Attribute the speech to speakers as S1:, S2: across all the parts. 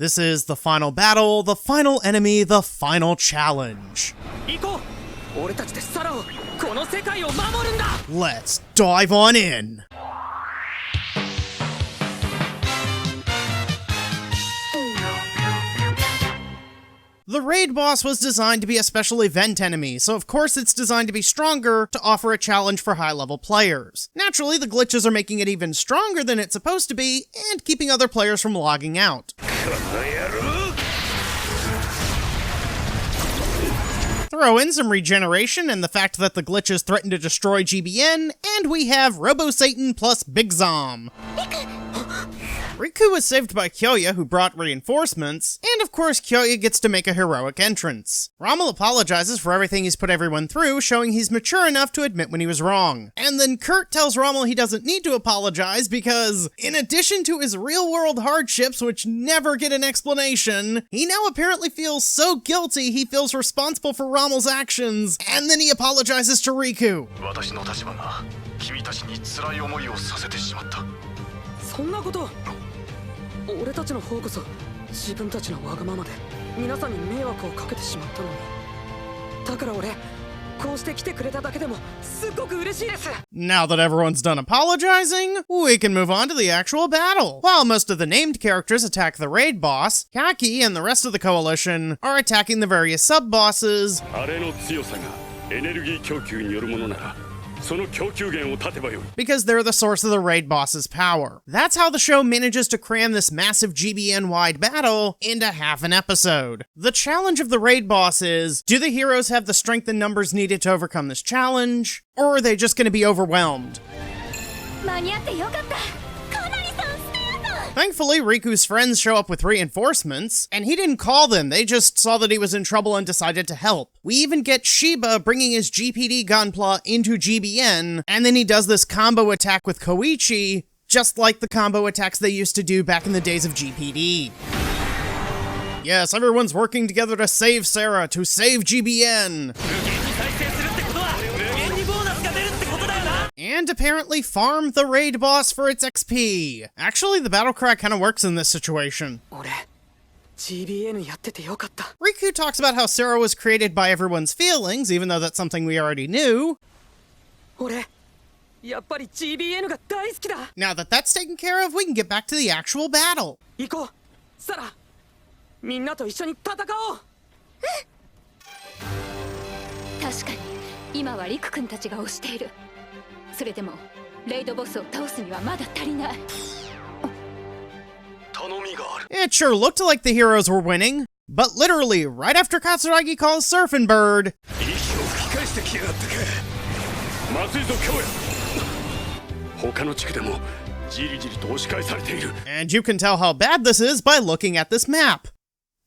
S1: This is the final battle, the final enemy, the final challenge. Let's dive on in. The raid boss was designed to be a special event enemy, so of course it's designed to be stronger to offer a challenge for high-level players. Naturally, the glitches are making it even stronger than it's supposed to be, and keeping other players from logging out. Throw in some regeneration and the fact that the glitches threaten to destroy GBN, and we have Robo-Satan plus Big Zom. Riku was saved by Kyoya, who brought reinforcements, and of course Kyoya gets to make a heroic entrance. Rommel apologizes for everything he's put everyone through, showing he's mature enough to admit when he was wrong. And then Kurt tells Rommel he doesn't need to apologize because, in addition to his real-world hardships which never get an explanation, he now apparently feels so guilty he feels responsible for Rommel's actions, and then he apologizes to Riku.
S2: そんなこと、俺たちの方こそ自分たちのわがままで皆さんに迷惑をかけてしまったのに。だから俺、こうして来てくれただけでもすっごく嬉しいです。
S1: Now that everyone's done apologizing, we can move on to the actual battle. While most of the named characters attack the raid boss, Kaki and the rest of the coalition are attacking the various sub-bosses.
S3: あれの強さがエネルギー供給によるものなら
S1: because they're the source of the raid boss's power. That's how the show manages to cram this massive GBN-wide battle into half an episode. The challenge of the raid boss is, do the heroes have the strength and numbers needed to overcome this challenge, or are they just going to be overwhelmed? Thankfully, Riku's friends show up with reinforcements, and he didn't call them, they just saw that he was in trouble and decided to help. We even get Shiba bringing his GPD Gunpla into GBN, and then he does this combo attack with Koichi, just like the combo attacks they used to do back in the days of GPD. Yes, everyone's working together to save Sarah, to save GBN! And apparently farm the raid boss for its XP. Actually, the battle cry kind of works in this situation. Riku talks about how Sarah was created by everyone's feelings, even though that's something we already knew. Now that that's taken care of, we can get back to the actual battle.
S2: みんなと一緒に戦おう。
S4: 確かに今はリク君たちが推している。それでもレイドボスを倒すにはまだ足りない。
S1: It sure looked like the heroes were winning, but literally right after Katsuragi calls Surfin' Bird, and you can tell how bad this is by looking at this map.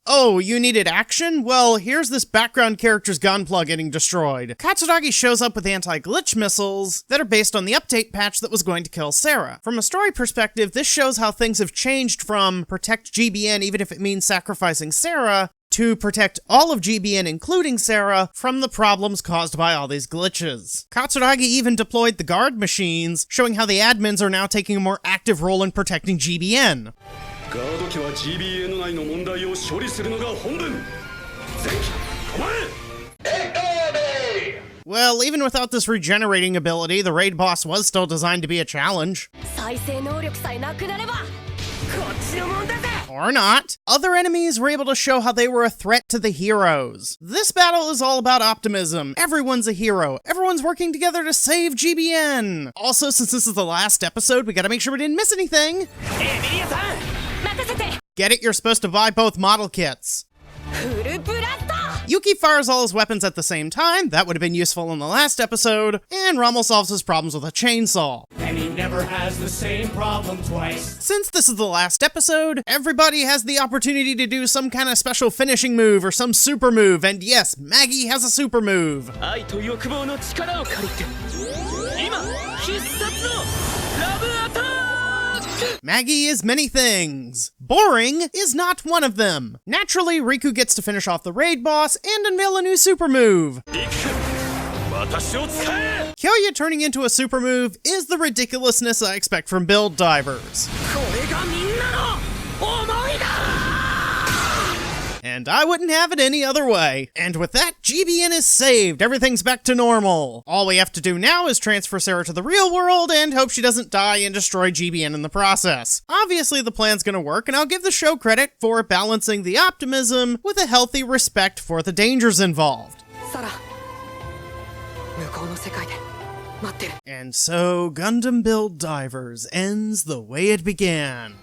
S1: Oh, you needed action? Well, here's this background character's Gunpla getting destroyed. Katsuragi shows up with anti-glitch missiles that are based on the update patch that was going to kill Sarah. From a story perspective, this shows how things have changed from protect GBN even if it means sacrificing Sarah, to protect all of GBN, including Sarah, from the problems caused by all these glitches. Katsuragi even deployed the guard machines, showing how the admins are now taking a more active role in protecting GBN. Well, even without this regenerating ability, the raid boss was still designed to be a challenge. Or not. Other enemies were able to show how they were a threat to the heroes. This battle is all about optimism. Everyone's a hero. Everyone's working together to save GBN. Also, since this is the last episode, we gotta make sure we didn't miss anything. Get it? You're supposed to buy both model kits. Yuki fires all his weapons at the same time, that would have been useful in the last episode, and Rommel solves his problems with a chainsaw.
S5: And he never has the same problem twice.
S1: Since this is the last episode, everybody has the opportunity to do some kind of special finishing move or some super move, and yes, Maggie has a super move. Maggie is many things. Boring is not one of them. Naturally, Riku gets to finish off the raid boss and unveil a new super move. Kyoya turning into a super move is the ridiculousness I expect from build divers. And I wouldn't have it any other way. And with that, GBN is saved. Everything's back to normal. All we have to do now is transfer Sarah to the real world and hope she doesn't die and destroy GBN in the process. Obviously, the plan's gonna work, and I'll give the show credit for balancing the optimism with a healthy respect for the dangers involved.
S2: サラ向こうの世界で待ってる
S1: And so, Gundam Build Divers ends the way it began.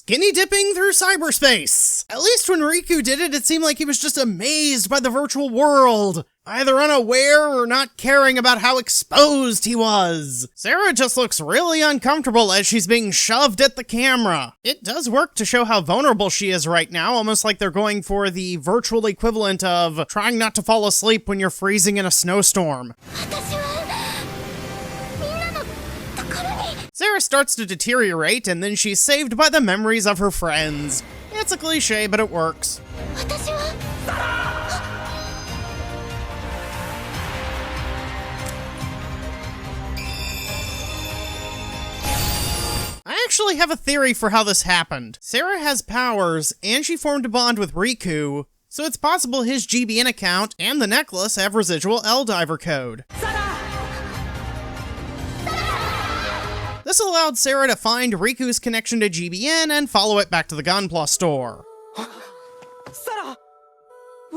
S1: Skinny dipping through cyberspace! At least when Riku did it, it seemed like he was just amazed by the virtual world, either unaware or not caring about how exposed he was. Sarah just looks really uncomfortable as she's being shoved at the camera. It does work to show how vulnerable she is right now, almost like they're going for the virtual equivalent of trying not to fall asleep when you're freezing in a snowstorm. Sarah starts to deteriorate, and then she's saved by the memories of her friends. It's a cliche, but it works. I actually have a theory for how this happened. Sarah has powers, and she formed a bond with Riku, so it's possible his GBN account and the necklace have residual L-Diver code. This allowed Sarah to find Riku's connection to GBN and follow it back to the Gunpla store.
S2: サラ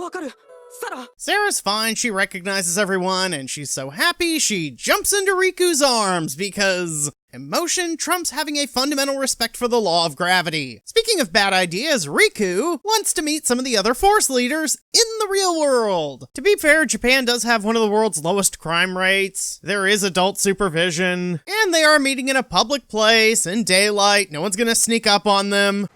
S2: わかるサラ
S1: Sarah's fine, she recognizes everyone, and she's so happy she jumps into Riku's arms because emotion trumps having a fundamental respect for the law of gravity. Speaking of bad ideas, Riku wants to meet some of the other Force leaders in the real world. To be fair, Japan does have one of the world's lowest crime rates, there is adult supervision, and they are meeting in a public place, in daylight, no one's gonna sneak up on them.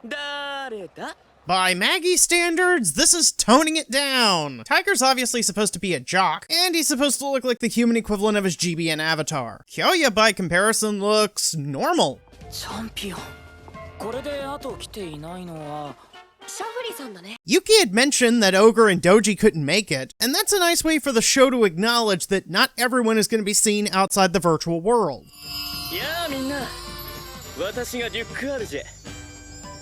S2: 誰だ
S1: By Maggie standards, this is toning it down. Tiger's obviously supposed to be a jock, and he's supposed to look like the human equivalent of his GBN avatar. Kyoya, by comparison, looks normal.
S2: チャンピオンこれで後来ていないのは
S4: シャフリさんだね
S1: Yuki had mentioned that Ogre and Doji couldn't make it, and that's a nice way for the show to acknowledge that not everyone is going to be seen outside the virtual world.
S2: やあみんな私がデュックアルジェ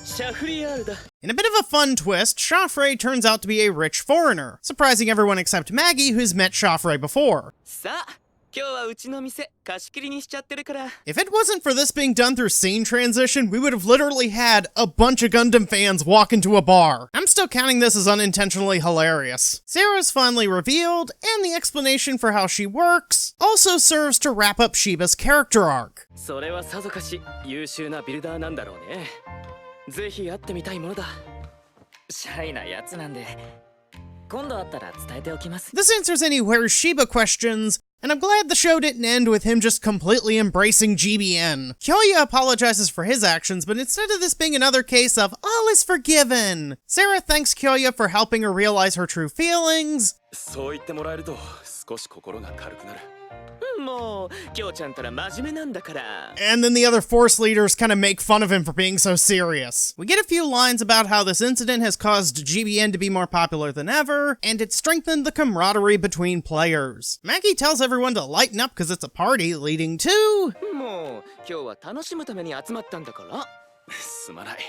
S2: シャフリヤールだ
S1: In a bit of a fun twist, Shafre turns out to be a rich foreigner, surprising everyone except Maggie, who's met Shafre before.
S2: さあ今日はうちの店貸し切りにしちゃってるから
S1: If it wasn't for this being done through scene transition, we would have literally had a bunch of Gundam fans walk into a bar. I'm still counting this as unintentionally hilarious. Sarah's finally revealed, and the explanation for how she works also serves to wrap up Shiba's character arc.
S2: それはさぞかし優秀なビルダーなんだろうねぜひ会ってみたいものだシャイなやつなんで今度会ったら伝えておきます
S1: This answers any Where's Shiba questions, and I'm glad the show didn't end with him just completely embracing GBN. Kyoya apologizes for his actions, but instead of this being another case of all is forgiven, Sarah thanks Kyoya for helping her realize her true feelings.
S3: そう言ってもらえると少し心が軽くなる。
S2: もうキョウちゃんたら真面目なんだから
S1: And then the other Force leaders kind of make fun of him for being so serious. We get a few lines about how this incident has caused GBN to be more popular than ever, and it strengthened the camaraderie between players. Maggie tells everyone to lighten up because it's a party, leading to...
S2: もう今日は楽しむために集まったんだから
S3: すまない。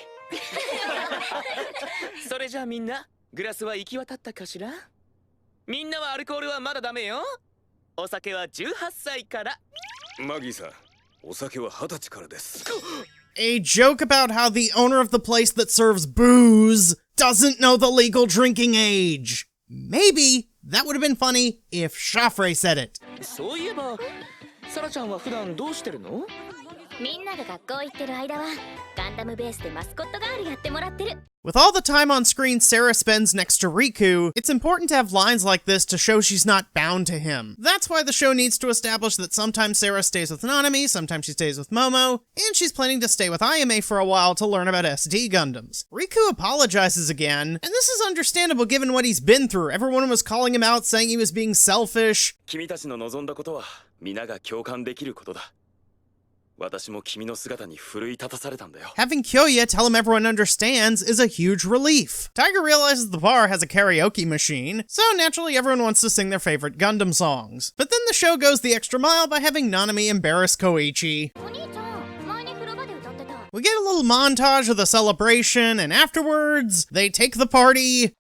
S2: それじゃあみんなグラスは行き渡ったかしらみんなはアルコールはまだダメよお酒は18歳から
S3: マギーさん、お酒は20歳からです。
S1: A joke about how the owner of the place that serves booze doesn't know the legal drinking age. Maybe that would have been funny if Shafre said it.
S2: そういえばサラちゃんは普段どうしてるの
S4: みんなが学校行ってる間はガンダムベースでマスコット代わりやってもらってる
S1: With all the time on screen Sarah spends next to Riku, it's important to have lines like this to show she's not bound to him. That's why the show needs to establish that sometimes Sarah stays with Nanami, sometimes she stays with Momo, and she's planning to stay with Ayame for a while to learn about SD Gundams. Riku apologizes again, and this is understandable given what he's been through. Everyone was calling him out, saying he was being selfish.
S3: 君たちの望んだことは皆が共感できることだ。私も君の姿に奮い立たされたんだよ。
S1: Having Kyoya tell him everyone understands is a huge relief. Tiger realizes the bar has a karaoke machine, so naturally everyone wants to sing their favorite Gundam songs. But then the show goes the extra mile by having Nanami embarrass Koichi. We get a little montage of the celebration, and afterwards, they take the party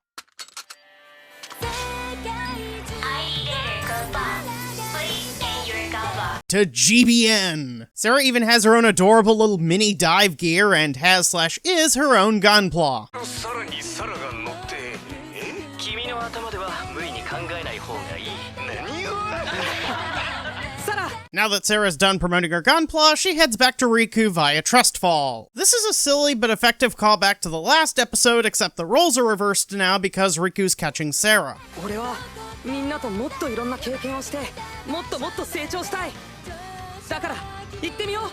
S1: to GBN. Sarah even has her own adorable little mini dive gear and has/is her own Gunpla.
S3: さらにサラが乗って、君の頭では無理に考えない方がいい。何を
S1: Now that Sarah's done promoting her Gunpla, she heads back to Riku via Trustfall. This is a silly but effective callback to the last episode, except the roles are reversed now because Riku's catching Sarah.
S2: 俺はみんなともっといろんな経験をしてもっともっと成長したい。だから行ってみよう、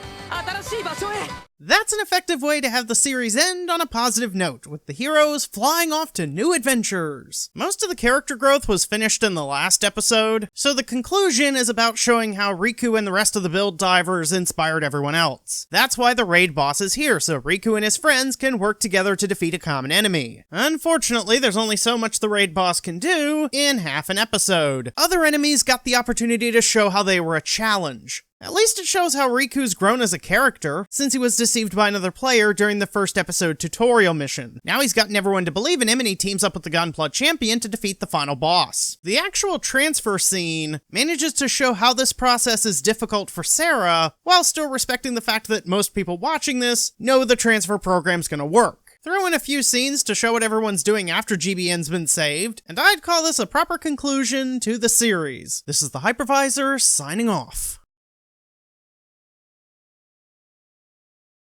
S2: 新しい場所へ。
S1: That's an effective way to have the series end on a positive note, with the heroes flying off to new adventures. Most of the character growth was finished in the last episode, so the conclusion is about showing how Riku and the rest of the build divers inspired everyone else. That's why the raid boss is here, so Riku and his friends can work together to defeat a common enemy. Unfortunately, there's only so much the raid boss can do in half an episode. Other enemies got the opportunity to show how they were a challenge. At least it shows how Riku's grown as a character, since he was deceived by another player during the first episode tutorial mission. Now he's gotten everyone to believe in him and he teams up with the Gunpla champion to defeat the final boss. The actual transfer scene manages to show how this process is difficult for Sarah, while still respecting the fact that most people watching this know the transfer program's gonna work. Throw in a few scenes to show what everyone's doing after GBN's been saved, and I'd call this a proper conclusion to the series. This is the Hypervisor, signing off.